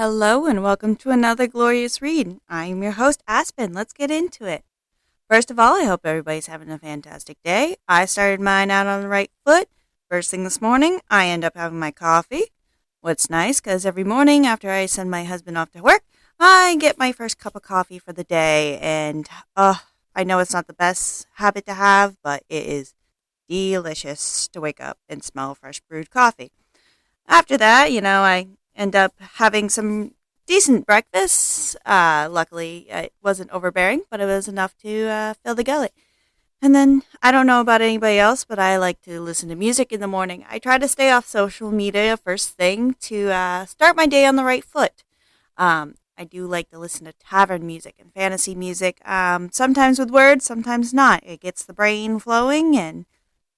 Hello and welcome to another glorious read. I am your host, Aspen. Let's get into it. First of all, I hope everybody's having a fantastic day. I started mine out on the right foot. First thing this morning, I end up having my coffee. What's nice, because every morning after I send my husband off to work, I get my first cup of coffee for the day. And I know it's not the best habit to have, but it is delicious to wake up and smell fresh brewed coffee. After that, I end up having some decent breakfast. Luckily, it wasn't overbearing, but it was enough to fill the gullet. And then, I don't know about anybody else, but I like to listen to music in the morning. I try to stay off social media first thing to start my day on the right foot. I do like to listen to tavern music and fantasy music, sometimes with words, sometimes not. It gets the brain flowing, and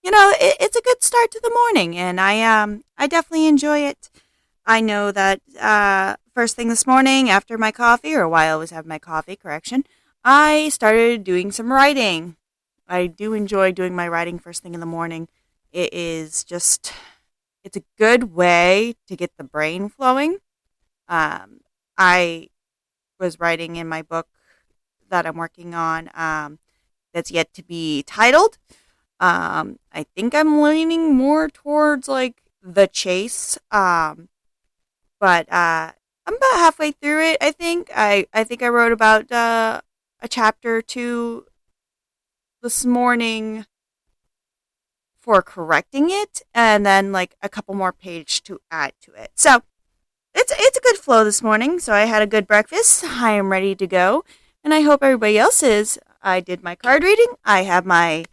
it's a good start to the morning, and I definitely enjoy it. I know that first thing this morning after my coffee, or while I was having my coffee, I started doing some writing. I do enjoy doing my writing first thing in the morning. It's a good way to get the brain flowing. I was writing in my book that I'm working on that's yet to be titled. I think I'm leaning more towards like the chase. But I'm about halfway through it. I think I wrote about a chapter or two this morning for correcting it, and then like a couple more pages to add to it. So it's a good flow this morning. So I had a good breakfast. I am ready to go, and I hope everybody else is. I did my card reading. I have my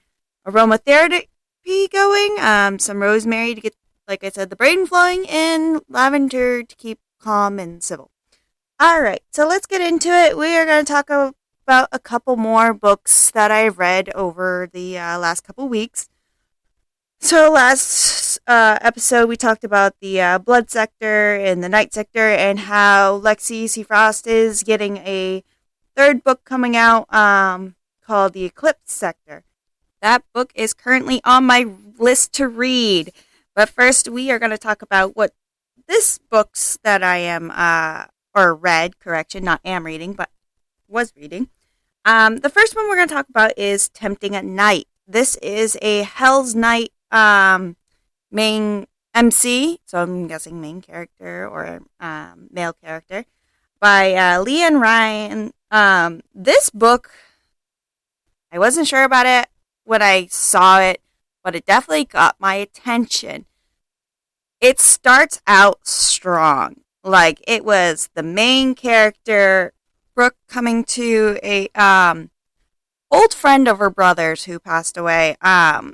aromatherapy going. Some rosemary to get, like I said, the brain flowing, and lavender to keep calm and civil. All right, so let's get into it. We are going to talk about a couple more books that I've read over the last couple weeks. So last episode, we talked about the blood sector and the night sector, and how Lexi C. Frost is getting a third book coming out called The Eclipse Sector. That book is currently on my list to read. But first, we are going to talk about what this books that I am, or read, correction, not am reading, but was reading. The first one we're going to talk about is Tempting at Night. This is a Hell's Night main MC, so I'm guessing main character or male character, by Leanne Ryan. This book, I wasn't sure about it when I saw it, but it definitely got my attention. It starts out strong. Like, it was the main character, Brooke, coming to a old friend of her brother's who passed away,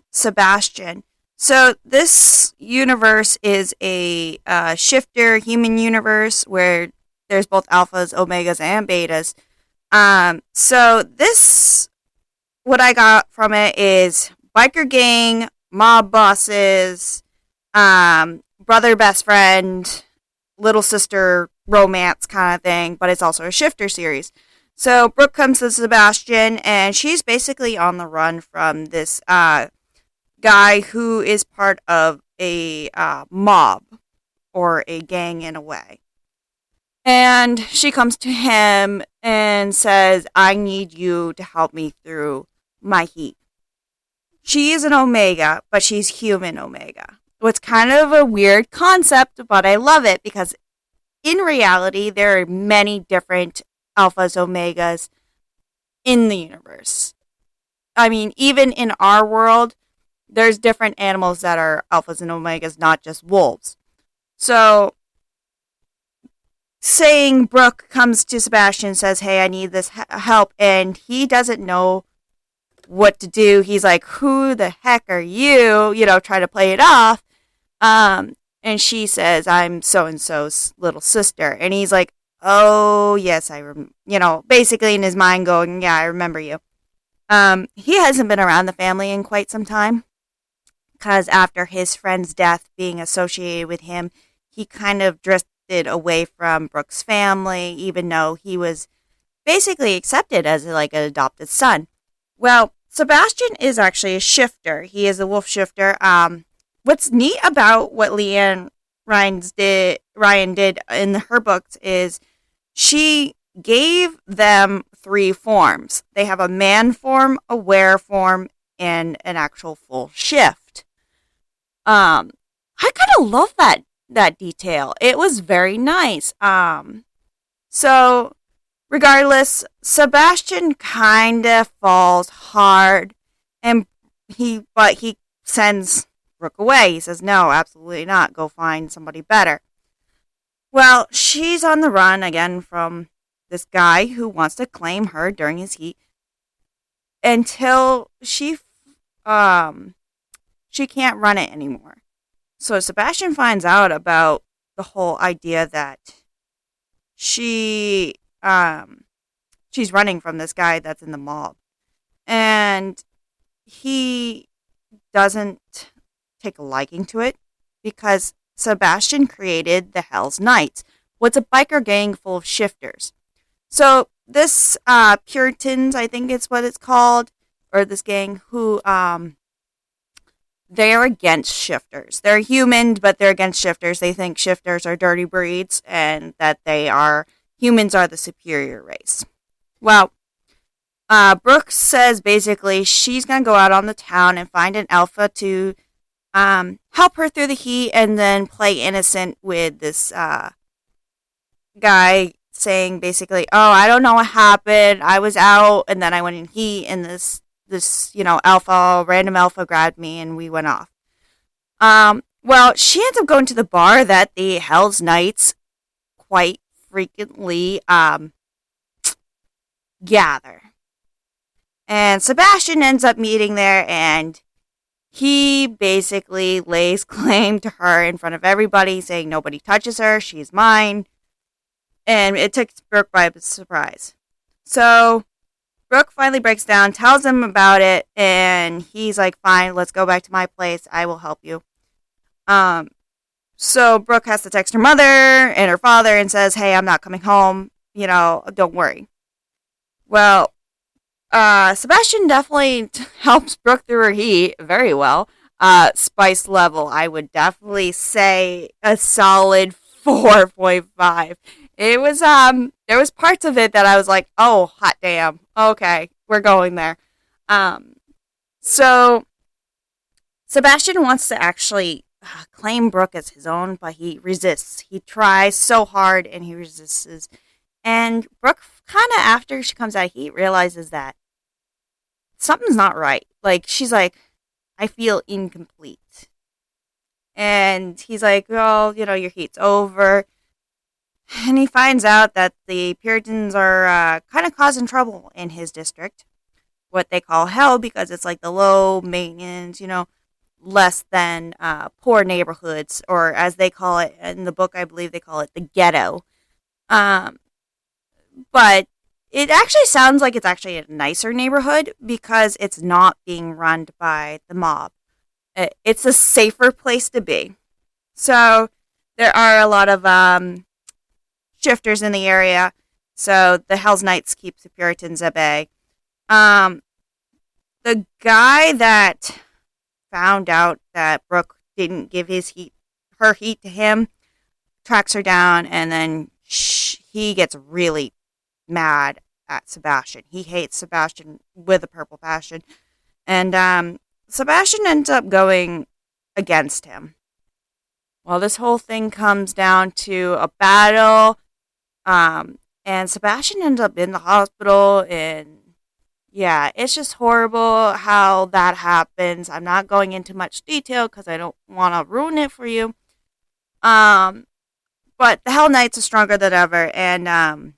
Sebastian. So this universe is a shifter human universe where there's both alphas, omegas, and betas. So this, what I got from it is biker gang, mob bosses, brother, best friend, little sister romance kind of thing, but it's also a shifter series. So Brooke comes to Sebastian, and she's basically on the run from this guy who is part of a mob, or a gang in a way. And she comes to him and says, I need you to help me through my heat. She is an Omega, but she's human Omega. It's kind of a weird concept, but I love it because in reality, there are many different alphas, omegas in the universe. I mean, even in our world, there's different animals that are alphas and omegas, not just wolves. So, saying Brooke comes to Sebastian and says, hey, I need this help, and he doesn't know what to do. He's like, who the heck are you? Try to play it off. And she says, I'm so-and-so's little sister. And he's like, oh, yes, basically in his mind going, yeah, I remember you. He hasn't been around the family in quite some time, because after his friend's death being associated with him, he kind of drifted away from Brooke's family, even though he was basically accepted as like an adopted son. Well, Sebastian is actually a shifter. He is a wolf shifter. What's neat about what Leanne Ryan Ryan did in her books is she gave them 3 forms. They have a man form, a were form, and an actual full shift. I kind of love that detail. It was very nice. So regardless, Sebastian kind of falls hard, and he sends Brooke away. He says, "No, absolutely not. Go find somebody better." Well, she's on the run again from this guy who wants to claim her during his heat until she can't run it anymore. So Sebastian finds out about the whole idea that she's running from this guy that's in the mob, and he doesn't take a liking to it because Sebastian created the Hell's Knights, what's a biker gang full of shifters. So this Puritans, I think it's what it's called, or this gang who they're against shifters. They're human, but they're against shifters. They think shifters are dirty breeds and that humans are the superior race. Well, Brooks says basically she's going to go out on the town and find an alpha to help her through the heat and then play innocent with this guy saying basically, "Oh, I don't know what happened. I was out and then I went in heat and this random alpha grabbed me and we went off." Well, she ends up going to the bar that the Hell's Knights quite frequently gather. And Sebastian ends up meeting there, and he basically lays claim to her in front of everybody, saying nobody touches her, she's mine. And it took Brooke by surprise. So Brooke finally breaks down, tells him about it, and he's like, "Fine, let's go back to my place. I will help you." So Brooke has to text her mother and her father and says, "Hey, I'm not coming home. Don't worry." Well, Sebastian definitely helps Brooke through her heat very well. Spice level, I would definitely say a solid 4.5. It was, there was parts of it that I was like, "Oh, hot damn. Okay, we're going there." So Sebastian wants to actually claim Brooke as his own, but he resists. He tries so hard and he resists. And Brooke kind of, after she comes out of heat, realizes that something's not right. Like, she's like, "I feel incomplete." And he's like, "Well, your heat's over." And he finds out that the Puritans are kind of causing trouble in his district, what they call hell, because it's like the low maintenance, less than poor neighborhoods, or as they call it in the book, I believe they call it the ghetto. But it actually sounds like it's actually a nicer neighborhood because it's not being run by the mob. It's a safer place to be. So there are a lot of shifters in the area, so the Hell's Knights keeps the Puritans at bay. The guy that found out that Brooke didn't give her heat to him tracks her down, and then he gets really mad at Sebastian. He hates Sebastian with a purple passion, and Sebastian ends up going against him. Well, this whole thing comes down to a battle. And Sebastian ends up in the hospital, and yeah, it's just horrible how that happens. I'm not going into much detail because I don't want to ruin it for you. But the Hell Knights are stronger than ever, and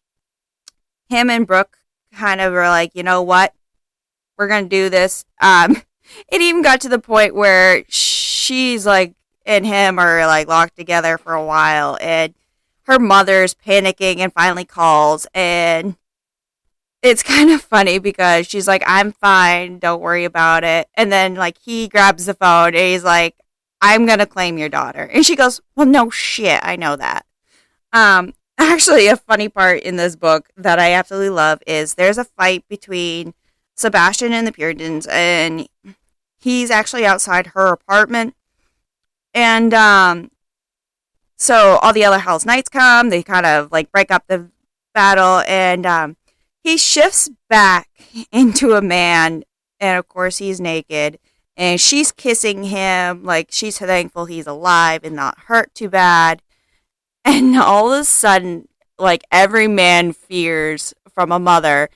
him and Brooke kind of were like, "You know what? We're gonna do this." It even got to the point where she's like, and him are like locked together for a while, and her mother's panicking and finally calls, and it's kind of funny because she's like, "I'm fine, don't worry about it." And then like he grabs the phone and he's like, "I'm gonna claim your daughter." And she goes, "Well, no shit, I know that." Actually, a funny part in this book that I absolutely love is there's a fight between Sebastian and the Puritans, and he's actually outside her apartment, and So all the other Hell's Knights come. They kind of like break up the battle, and he shifts back into a man, and of course he's naked, and she's kissing him like she's thankful he's alive and not hurt too bad. And all of a sudden, like every man fears from a mother,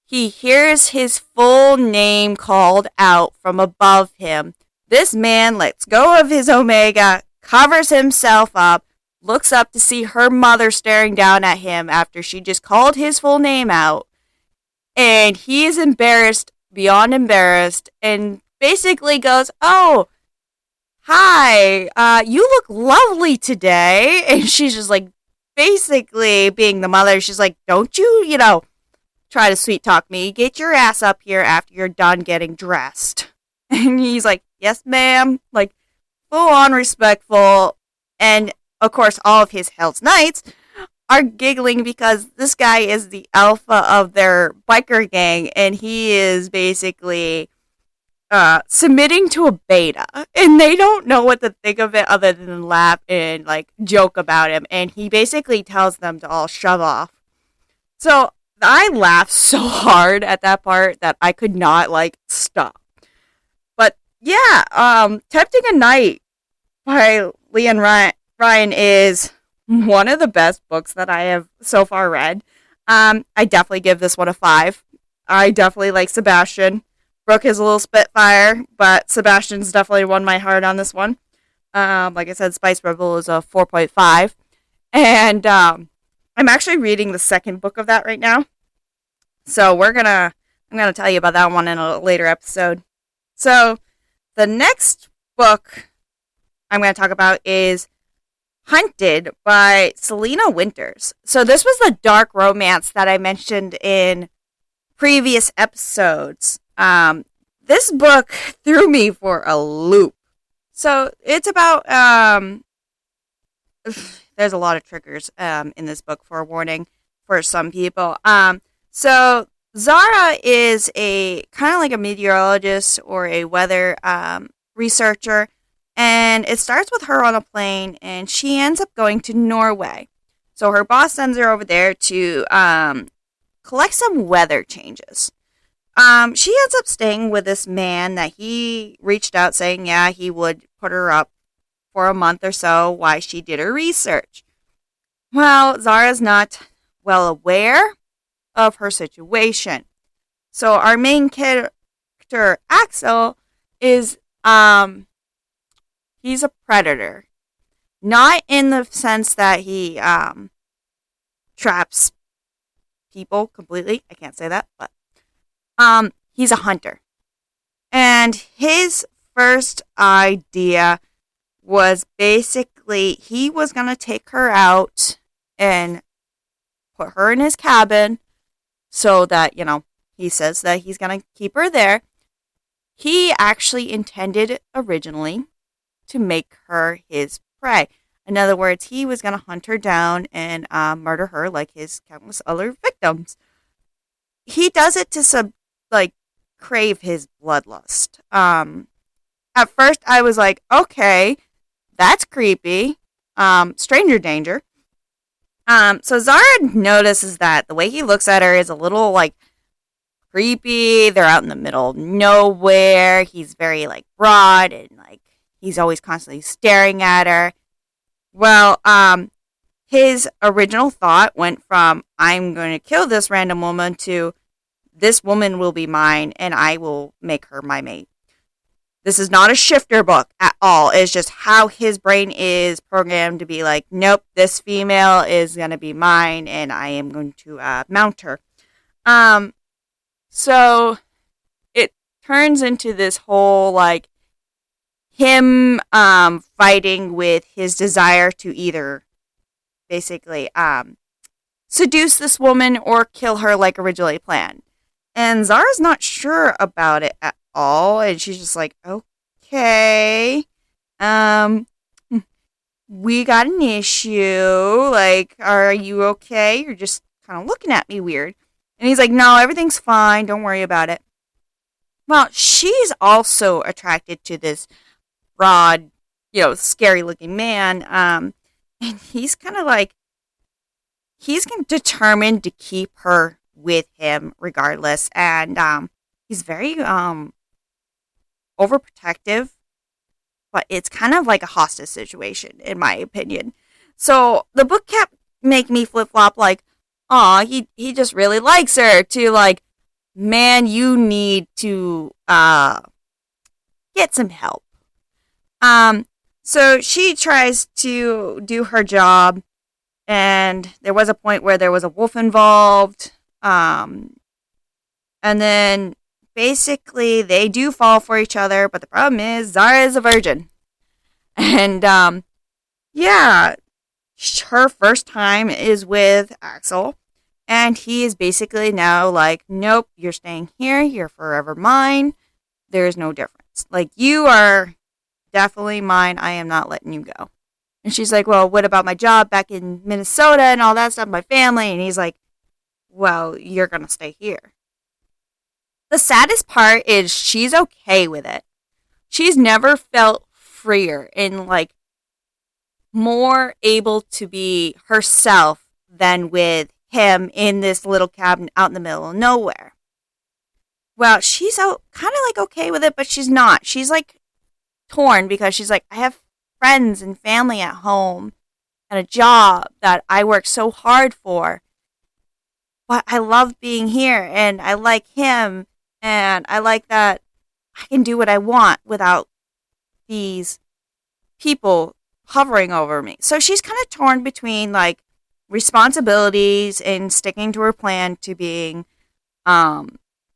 he hears his full name called out from above him. This man lets go of his Omega, covers himself up, looks up to see her mother staring down at him after she just called his full name out. And he is embarrassed, beyond embarrassed, and basically goes, "Oh, hi, you look lovely today." And she's just like, basically being the mother, she's like, "Don't you, try to sweet talk me. Get your ass up here after you're done getting dressed." And he's like, "Yes, ma'am." Like, full on respectful. And, of course, all of his Hell's Knights are giggling because this guy is the alpha of their biker gang, and he is basically submitting to a beta. And they don't know what to think of it other than laugh and, like, joke about him. And he basically tells them to all shove off. So I laughed so hard at that part that I could not, like, stop. But, yeah, Tempting a Knight by Leon Ryan is one of the best books that I have so far read. I definitely give this one a 5. I definitely like Sebastian. Brooke is a little spitfire, but Sebastian's definitely won my heart on this one. Like I said, Spice Rebel is a 4.5. And I'm actually reading the second book of that right now. So I'm gonna tell you about that one in a later episode. So the next book I'm going to talk about is Hunted by Selena Winters. So this was the dark romance that I mentioned in previous episodes. This book threw me for a loop. So it's about, there's a lot of triggers in this book, for a warning for some people. So Zara is a kind of like a meteorologist or a weather researcher. And it starts with her on a plane, and she ends up going to Norway. So her boss sends her over there to collect some weather changes. She ends up staying with this man that he reached out saying, yeah, he would put her up for a month or so while she did her research. Well, Zara's not well aware of her situation. So our main character, Axel, is he's a predator. Not in the sense that he traps people completely. I can't say that, but he's a hunter. And his first idea was basically he was going to take her out and put her in his cabin so that, he says that he's going to keep her there. He actually intended originally to make her his prey. In other words, he was going to hunt her down and murder her like his countless other victims. He does it to crave his bloodlust. At first, I was like, okay, that's creepy. Stranger danger. So Zara notices that the way he looks at her is a little creepy. They're out in the middle of nowhere. He's very broad and he's always constantly staring at her. Well, his original thought went from, I'm going to kill this random woman, to this woman will be mine and I will make her my mate. This is not a shifter book at all. It's just how his brain is programmed to be like, nope, this female is going to be mine and I am going to mount her. So it turns into this whole him fighting with his desire to either basically seduce this woman or kill her like originally planned. And Zara's not sure about it at all, and she's just like, okay, we got an issue, are you okay? You're just kind of looking at me weird. And he's like, no, everything's fine, don't worry about it. Well, she's also attracted to this broad, scary looking man. And he's kind of like, he's determined to keep her with him regardless. And he's very overprotective, but it's kind of like a hostage situation, in my opinion. So the book kept make me flip flop, like, aw, he just really likes her, to like, man, you need to get some help. So she tries to do her job, and there was a point where there was a wolf involved. And then basically they do fall for each other, but the problem is Zara is a virgin. And yeah, her first time is with Axel, and he is basically now like, nope, you're staying here, you're forever mine. There's no difference. Like, you are definitely mine. I am not letting you go. And she's like, well, what about my job back in Minnesota and all that stuff, my family? And he's like, well, you're going to stay here. The saddest part is she's okay with it. She's never felt freer and like more able to be herself than with him in this little cabin out in the middle of nowhere. Well, she's kind of like okay with it, but she's not. She's like torn because she's like, I have friends and family at home and a job that I work so hard for. But I love being here, and I like him, and I like that I can do what I want without these people hovering over me. So she's kind of torn between like responsibilities and sticking to her plan to being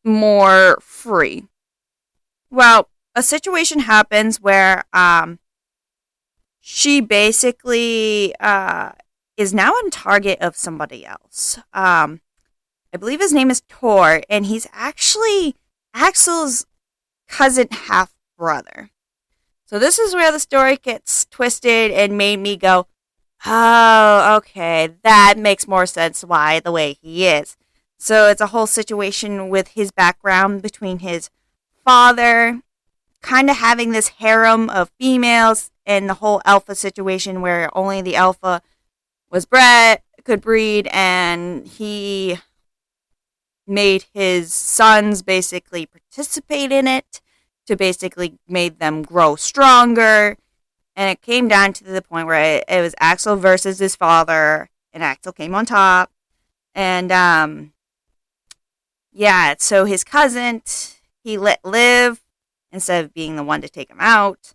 more free. Well, a situation happens where she basically is now on target of somebody else. I believe his name is Tor, and he's actually Axel's cousin half brother. So this is where the story gets twisted and made me go, oh, okay, that makes more sense why the way he is. So it's a whole situation with his background between his father, kind of having this harem of females, and the whole alpha situation where only the alpha could breed, and he made his sons basically participate in it to basically made them grow stronger. And it came down to the point where it was Axel versus his father, and Axel came on top. And yeah, so his cousin, he let live instead of being the one to take him out.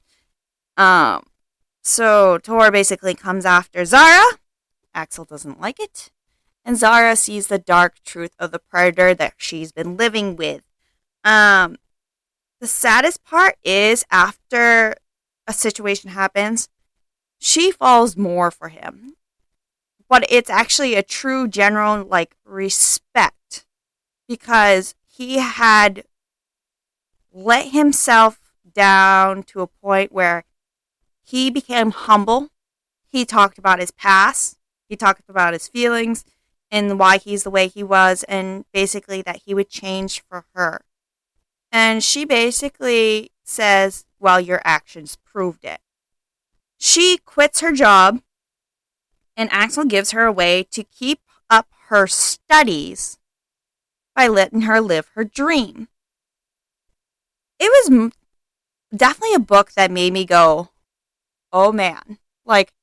So Tor basically comes after Zara. Axel doesn't like it. And Zara sees the dark truth of the predator that she's been living with. The saddest part is after a situation happens, she falls more for him. But it's actually a true general like respect, because he had let himself down to a point where he became humble. He talked about his past. He talked about his feelings and why he's the way he was, and basically that he would change for her. And she basically says, well, your actions proved it. She quits her job, and Axel gives her a way to keep up her studies by letting her live her dream. It was definitely a book that made me go, oh man, like,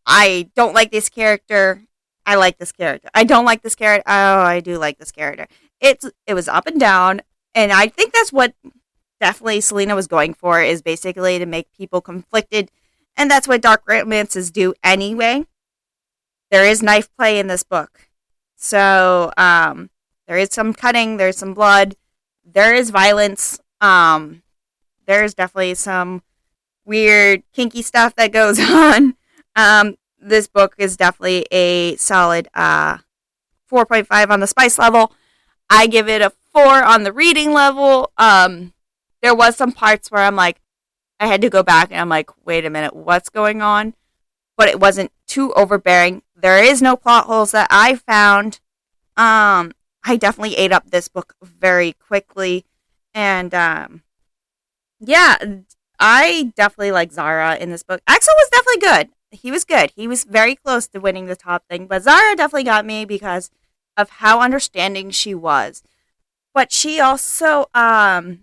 I don't like this character. I like this character. I don't like this character. Oh, I do like this character. It was up and down, and I think that's what definitely Selena was going for, is basically to make people conflicted, and that's what dark romances do anyway. There is knife play in this book, so there is some cutting, there's some blood, there is violence, there's definitely some weird kinky stuff that goes on. This book is definitely a solid 4.5 on the spice level. I give it a 4 on the reading level. There was some parts where I'm like, I had to go back and I'm like, wait a minute, what's going on? But it wasn't too overbearing. There is no plot holes that I found. I definitely ate up this book very quickly. And yeah, I definitely like Zara in this book. Axel was definitely good. he was good. He was very close to winning the top thing, but Zara definitely got me because of how understanding she was. But she also, I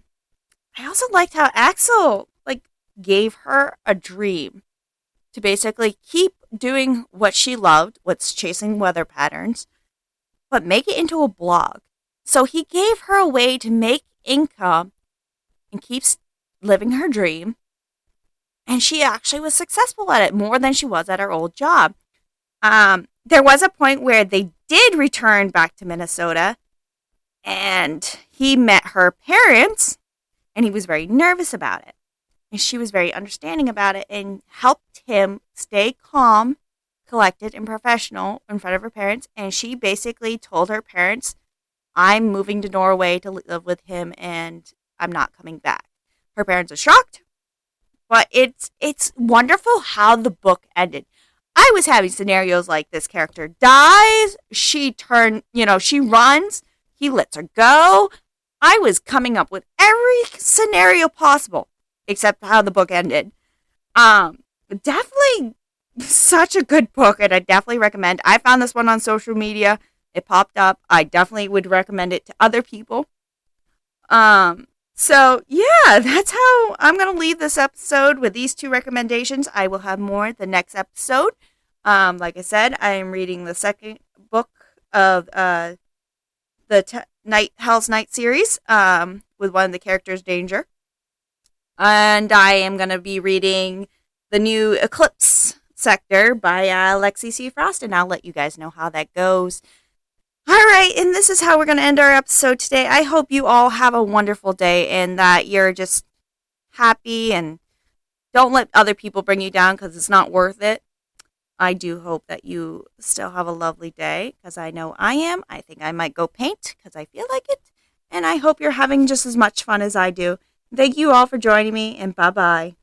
also liked how Axel like gave her a dream to basically keep doing what she loved, what's chasing weather patterns, but make it into a blog. So he gave her a way to make income and keeps living her dream. And she actually was successful at it more than she was at her old job. There was a point where they did return back to Minnesota and he met her parents and he was very nervous about it. And she was very understanding about it and helped him stay calm, collected, and professional in front of her parents. And she basically told her parents, I'm moving to Norway to live with him and I'm not coming back. Her parents are shocked, but it's wonderful how the book ended. I was having scenarios like this character dies, she runs, he lets her go. I was coming up with every scenario possible except how the book ended. Definitely such a good book, and I definitely recommend. I found this one on social media. It popped up. I definitely would recommend it to other people. So yeah, that's how I'm going to leave this episode with these two recommendations. I will have more the next episode. Like I said, I am reading the second book of Hell's Night series with one of the characters, Danger. And I am going to be reading the new Eclipse Sector by Lexi C. Frost, and I'll let you guys know how that goes. All right, and this is how we're going to end our episode today. I hope you all have a wonderful day and that you're just happy and don't let other people bring you down because it's not worth it. I do hope that you still have a lovely day because I know I am. I think I might go paint because I feel like it. And I hope you're having just as much fun as I do. Thank you all for joining me, and bye-bye.